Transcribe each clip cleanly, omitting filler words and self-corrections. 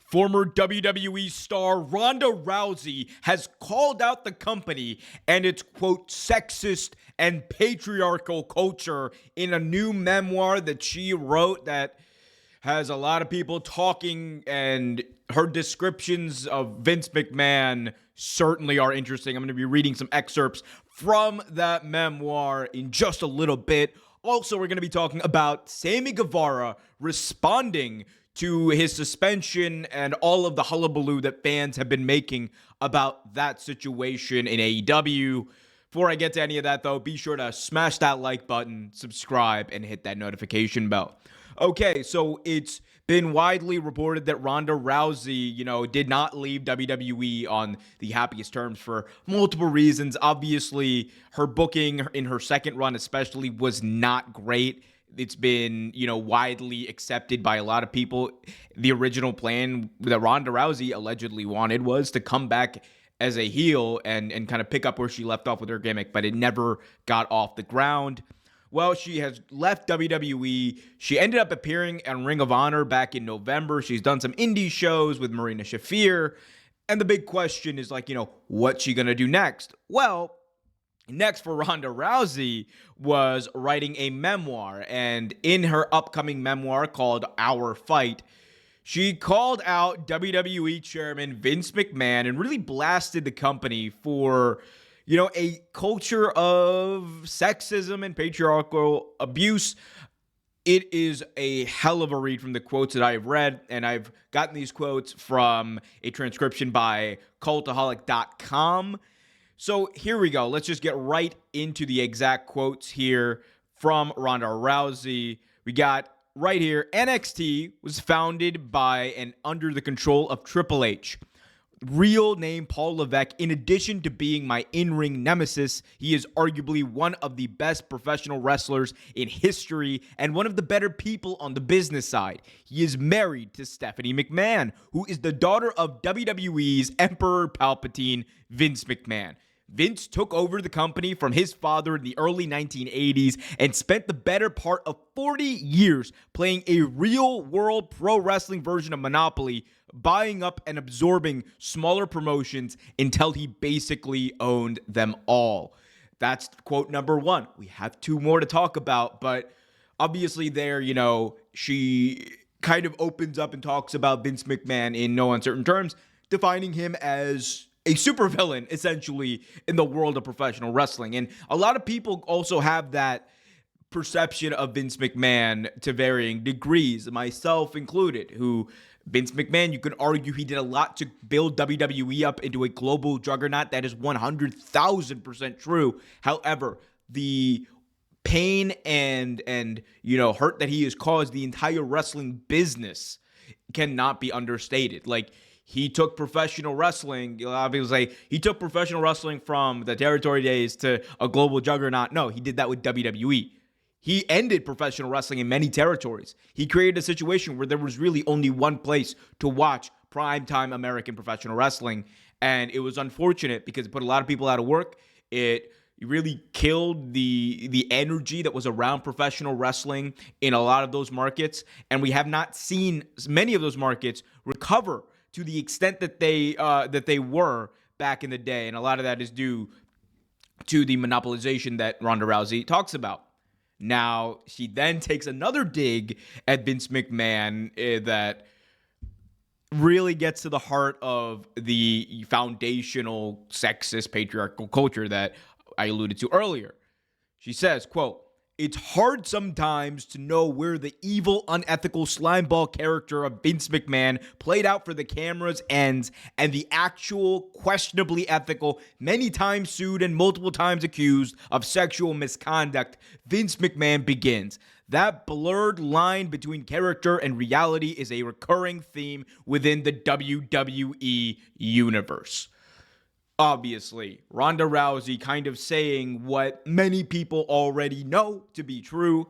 Former WWE star Ronda Rousey has called out the company and its, quote, sexist and patriarchal culture in a new memoir that she wrote that has a lot of people talking, and her descriptions of Vince McMahon certainly are interesting. I'm going to be reading some excerpts from that memoir in just a little bit. Also, we're going to be talking about Sammy Guevara responding to his suspension and all of the hullabaloo that fans have been making about that situation in AEW. Before I get to any of that, though, be sure to smash that like button, subscribe, and hit that notification bell. Okay, so it's been widely reported that Ronda Rousey, did not leave WWE on the happiest terms for multiple reasons. Obviously, her booking in her second run especially was not great. It's been, widely accepted by a lot of people. The original plan that Ronda Rousey allegedly wanted was to come back as a heel and kind of pick up where she left off with her gimmick, but it never got off the ground. Well, she has left WWE. She ended up appearing on Ring of Honor back in November. She's done some indie shows with Marina Shafir. And the big question is what's she going to do next? Well, next for Ronda Rousey was writing a memoir. And in her upcoming memoir called Our Fight, she called out WWE chairman Vince McMahon and really blasted the company for a culture of sexism and patriarchal abuse. It is a hell of a read from the quotes that I've read, and I've gotten these quotes from a transcription by cultaholic.com. So here we go. Let's just get right into the exact quotes here from Ronda Rousey. We got right here, NXT was founded by and under the control of Triple H. Real name Paul Levesque. In addition to being my in-ring nemesis, he is arguably one of the best professional wrestlers in history and one of the better people on the business side. He is married to Stephanie McMahon, who is the daughter of WWE's Emperor Palpatine, Vince McMahon. Vince took over the company from his father in the early 1980s and spent the better part of 40 years playing a real-world pro wrestling version of Monopoly, buying up and absorbing smaller promotions until he basically owned them all. That's quote number one. We have two more to talk about, but obviously there, she kind of opens up and talks about Vince McMahon in no uncertain terms, defining him as a supervillain, essentially, in the world of professional wrestling. And a lot of people also have that perception of Vince McMahon to varying degrees, myself included, who Vince McMahon, you could argue he did a lot to build WWE up into a global juggernaut. That is 100,000% true. However, the pain and hurt that he has caused the entire wrestling business cannot be understated. He took professional wrestling, obviously, he took professional wrestling from the territory days to a global juggernaut. No, he did that with WWE. He ended professional wrestling in many territories. He created a situation where there was really only one place to watch primetime American professional wrestling. And it was unfortunate because it put a lot of people out of work. It really killed the energy that was around professional wrestling in a lot of those markets. And we have not seen many of those markets recover to the extent that they were back in the day. And a lot of that is due to the monopolization that Ronda Rousey talks about. Now, she then takes another dig at Vince McMahon that really gets to the heart of the foundational sexist patriarchal culture that I alluded to earlier. She says, quote, "It's hard sometimes to know where the evil, unethical slimeball character of Vince McMahon played out for the cameras ends and the actual, questionably ethical, many times sued and multiple times accused of sexual misconduct Vince McMahon begins. That blurred line between character and reality is a recurring theme within the WWE universe." Obviously, Ronda Rousey kind of saying what many people already know to be true.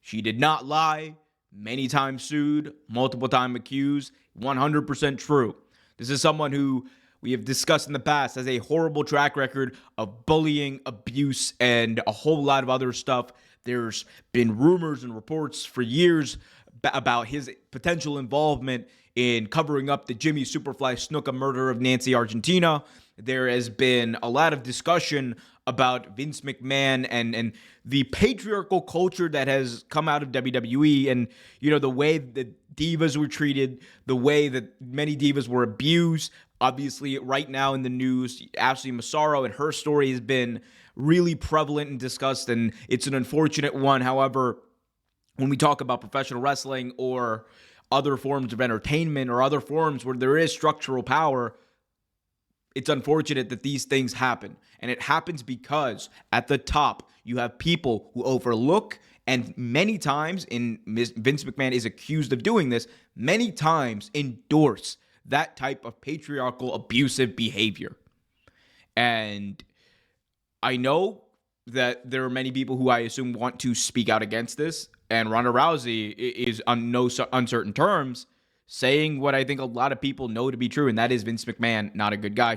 She did not lie. Many times sued, multiple times accused. 100% true. This is someone who we have discussed in the past has a horrible track record of bullying, abuse, and a whole lot of other stuff. There's been rumors and reports for years about his potential involvement in covering up the Jimmy Superfly Snuka murder of Nancy Argentina. There has been a lot of discussion about Vince McMahon and the patriarchal culture that has come out of WWE, and the way that divas were treated, the way that many divas were abused. Obviously, right now in the news, Ashley Massaro and her story has been really prevalent and discussed, and it's an unfortunate one. However, when we talk about professional wrestling or other forms of entertainment or other forms where there is structural power, it's unfortunate that these things happen. And it happens because at the top, you have people who overlook, and many times, Vince McMahon is accused of doing this, many times endorse that type of patriarchal, abusive behavior. And I know that there are many people who I assume want to speak out against this, and Ronda Rousey is on no uncertain terms saying what I think a lot of people know to be true, and that is Vince McMahon, not a good guy.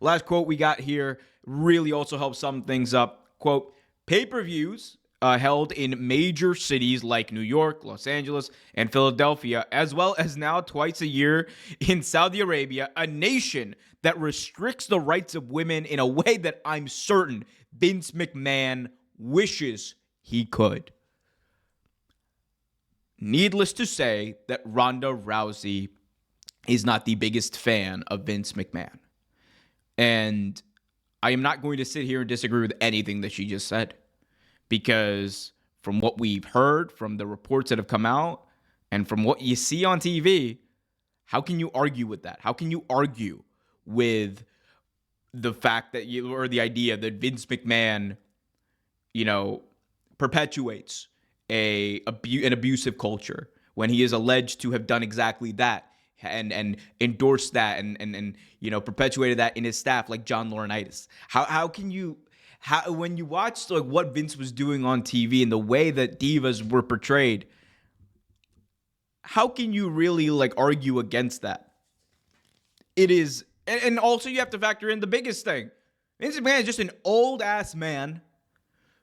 Last quote we got here really also helps sum things up. Quote, pay-per-views held in major cities like New York, Los Angeles, and Philadelphia, as well as now twice a year in Saudi Arabia, a nation that restricts the rights of women in a way that I'm certain Vince McMahon wishes he could. Needless to say that Ronda Rousey is not the biggest fan of Vince McMahon. And I am not going to sit here and disagree with anything that she just said, because from what we've heard, from the reports that have come out, and from what you see on TV, how can you argue with that? How can you argue with the fact that or the idea that Vince McMahon, perpetuates an abusive culture when he is alleged to have done exactly that and endorsed that and perpetuated that in his staff, like John Laurinaitis? How can you, when you watch what Vince was doing on TV and the way that divas were portrayed, how can you really argue against that? It is, and also you have to factor in the biggest thing. Vince McMahon is just an old ass man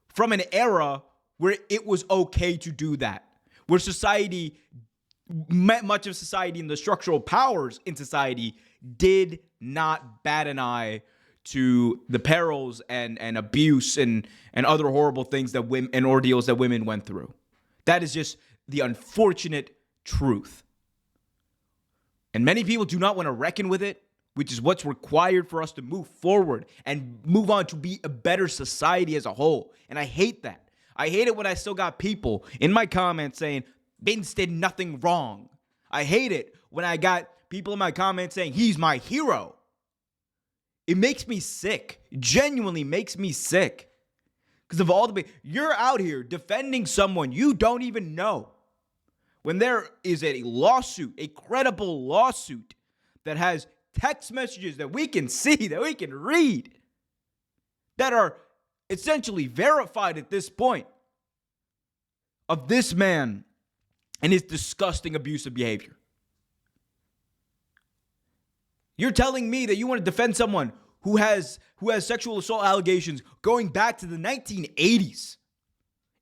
from an era where it was okay to do that, where society, much of society and the structural powers in society did not bat an eye to the perils and abuse and other horrible things that women and ordeals that women went through. That is just the unfortunate truth. And many people do not want to reckon with it, which is what's required for us to move forward and move on to be a better society as a whole. And I hate that. I hate it when I still got people in my comments saying Vince did nothing wrong. I hate it when I got people in my comments saying he's my hero. It makes me sick. Genuinely makes me sick. Because of all you're out here defending someone you don't even know. When there is a lawsuit, a credible lawsuit that has text messages that we can see, that we can read, that are essentially verified at this point, of this man and his disgusting abusive behavior. You're telling me that you want to defend someone who has sexual assault allegations going back to the 1980s.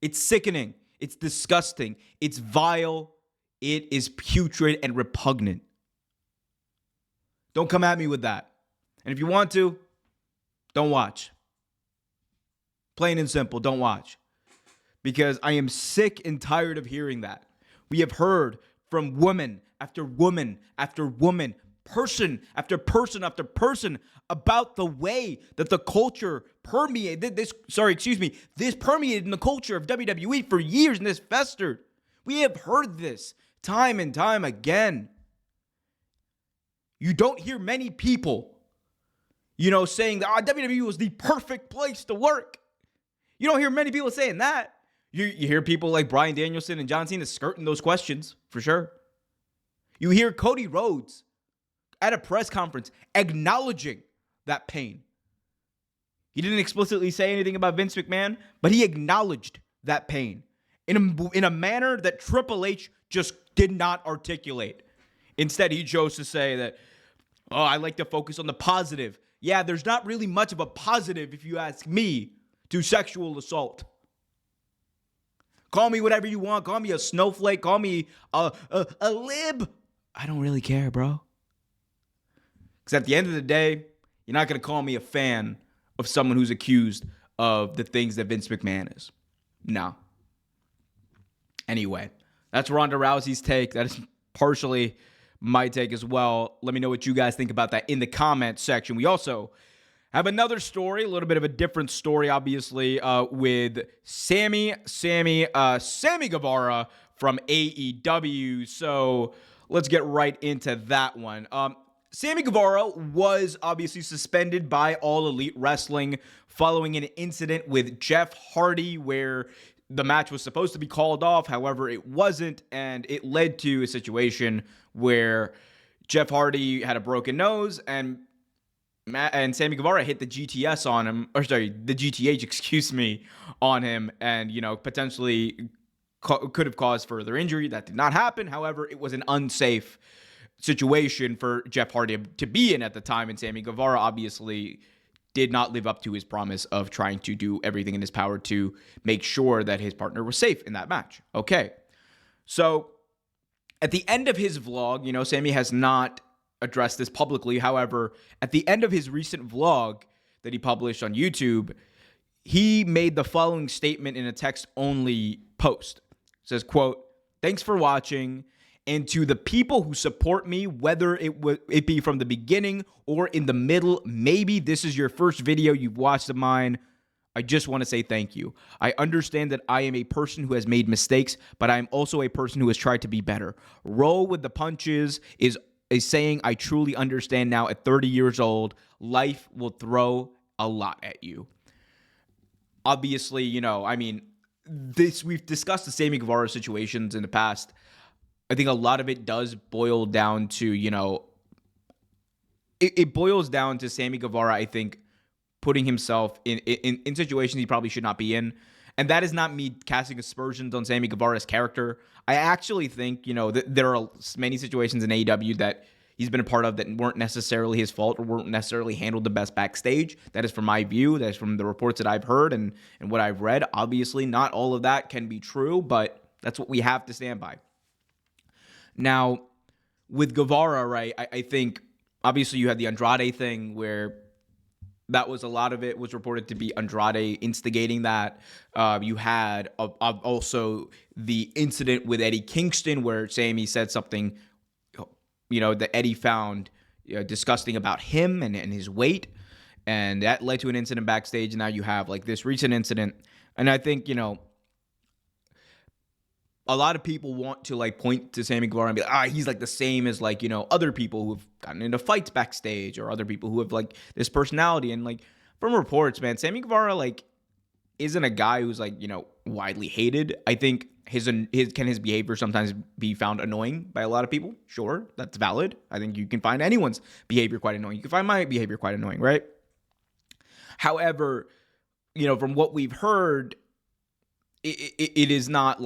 It's sickening. It's disgusting. It's vile. It is putrid and repugnant. Don't come at me with that. And if you want to, don't watch. Plain and simple, don't watch. Because I am sick and tired of hearing that. We have heard from woman after woman after woman, person after person after person, about the way that the culture permeated this permeated in the culture of WWE for years, and this festered. We have heard this time and time again. You don't hear many people, saying that WWE was the perfect place to work. You don't hear many people saying that. You hear people like Bryan Danielson and John Cena skirting those questions, for sure. You hear Cody Rhodes at a press conference acknowledging that pain. He didn't explicitly say anything about Vince McMahon, but he acknowledged that pain in a manner that Triple H just did not articulate. Instead, he chose to say that, I like to focus on the positive. Yeah, there's not really much of a positive, if you ask me, to sexual assault. Call me whatever you want. Call me a snowflake. Call me a lib. I don't really care, bro. Because at the end of the day, you're not going to call me a fan of someone who's accused of the things that Vince McMahon is. No. Anyway, that's Ronda Rousey's take. That is partially my take as well. Let me know what you guys think about that in the comment section. We also have another story, a little bit of a different story, obviously, with Sammy Guevara from AEW. So let's get right into that one. Sammy Guevara was obviously suspended by All Elite Wrestling following an incident with Jeff Hardy where the match was supposed to be called off. However, it wasn't, and it led to a situation where Jeff Hardy had a broken nose and Sammy Guevara hit the GTS on him, the GTH, on him, and, potentially could have caused further injury. That did not happen. However, it was an unsafe situation for Jeff Hardy to be in at the time, and Sammy Guevara obviously did not live up to his promise of trying to do everything in his power to make sure that his partner was safe in that match. Okay, so at the end of his vlog, Sammy has not addressed this publicly. However, at the end of his recent vlog that he published on YouTube, he made the following statement in a text-only post. It says, quote, "Thanks for watching. And to the people who support me, whether it be from the beginning or in the middle, maybe this is your first video you've watched of mine, I just want to say thank you. I understand that I am a person who has made mistakes, but I am also a person who has tried to be better. Roll with the punches is a saying I truly understand now at 30 years old. Life will throw a lot at you." Obviously, we've discussed the Sammy Guevara situations in the past. I think a lot of it does boil down to, it boils down to Sammy Guevara, I think, putting himself in situations he probably should not be in. And that is not me casting aspersions on Sammy Guevara's character. I actually think, there are many situations in AEW that he's been a part of that weren't necessarily his fault or weren't necessarily handled the best backstage. That is from my view. That is from the reports that I've heard and what I've read. Obviously, not all of that can be true, but that's what we have to stand by. Now, with Guevara, right, I think, obviously, you had the Andrade thing where that was a lot of it was reported to be Andrade instigating that. You had also the incident with Eddie Kingston where Sammy said something, that Eddie found disgusting about him and his weight. And that led to an incident backstage. And now you have this recent incident. And I think, a lot of people want to point to Sammy Guevara and be like, he's the same as other people who have gotten into fights backstage or other people who have this personality. And from reports, man, Sammy Guevara isn't a guy who's widely hated. I think his behavior sometimes be found annoying by a lot of people. Sure, that's valid. I think you can find anyone's behavior quite annoying. You can find my behavior quite annoying, right? However, from what we've heard, it is not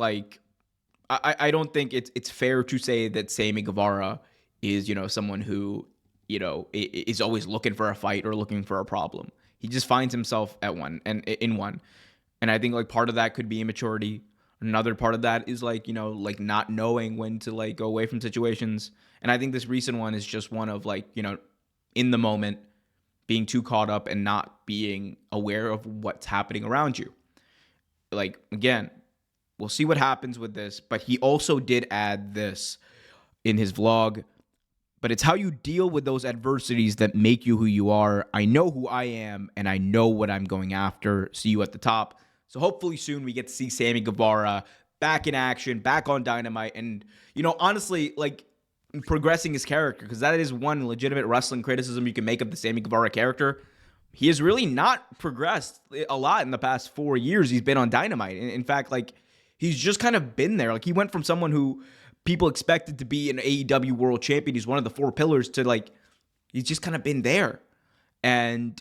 I don't think it's fair to say that Sammy Guevara is, someone who, is always looking for a fight or looking for a problem. He just finds himself in one. And I think part of that could be immaturity. Another part of that is not knowing when to go away from situations. And I think this recent one is just one of in the moment being too caught up and not being aware of what's happening around you. Again, we'll see what happens with this, but he also did add this in his vlog. But it's how you deal with those adversities that make you who you are. I know who I am, and I know what I'm going after. See you at the top. So hopefully soon we get to see Sammy Guevara back in action, back on Dynamite, and, honestly, progressing his character, because that is one legitimate wrestling criticism you can make of the Sammy Guevara character. He has really not progressed a lot in the past 4 years he's been on Dynamite. In fact, he's just kind of been there. He went from someone who people expected to be an AEW world champion. He's one of the 4 pillars to he's just kind of been there. And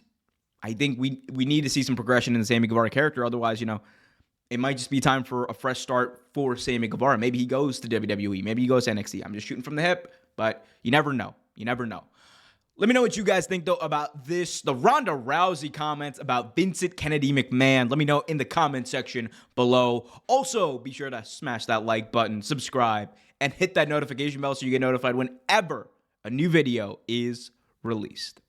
I think we need to see some progression in the Sammy Guevara character. Otherwise, it might just be time for a fresh start for Sammy Guevara. Maybe he goes to WWE. Maybe he goes to NXT. I'm just shooting from the hip, but you never know. You never know. Let me know what you guys think, though, about the Ronda Rousey comments about Vincent Kennedy McMahon. Let me know in the comment section below. Also, be sure to smash that like button, subscribe, and hit that notification bell so you get notified whenever a new video is released.